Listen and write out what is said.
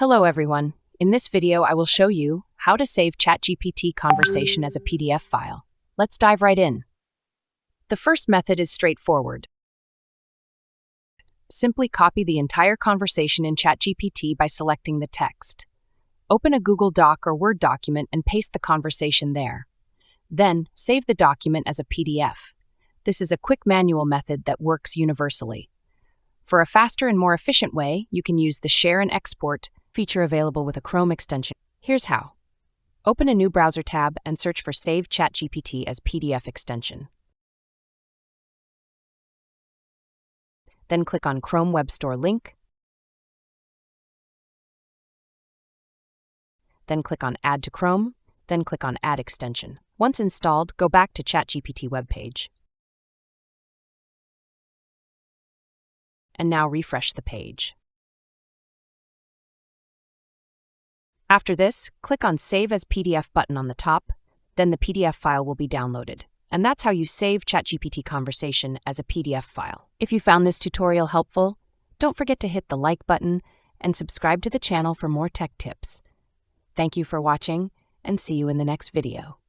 Hello everyone. In this video, I will show you how to save Chatgpt conversation as a PDF file. Let's dive right in. The first method is straightforward. Simply copy the entire conversation in Chatgpt by selecting the text. Open a Google Doc or Word document and paste the conversation there. Then, save the document as a PDF. This is a quick manual method that works universally. For a faster and more efficient way, you can use the Share and Export feature available with a Chrome extension. Here's how. Open a new browser tab and search for Save Chatgpt as PDF extension. Then click on Chrome Web Store link. Then click on Add to Chrome. Then click on Add extension. Once installed, go back to Chatgpt webpage. And now refresh the page. After this, click on Save as PDF button on the top, then the PDF file will be downloaded. And that's how you save Chatgpt conversation as a PDF file. If you found this tutorial helpful, don't forget to hit the like button and subscribe to the channel for more tech tips. Thank you for watching, and see you in the next video.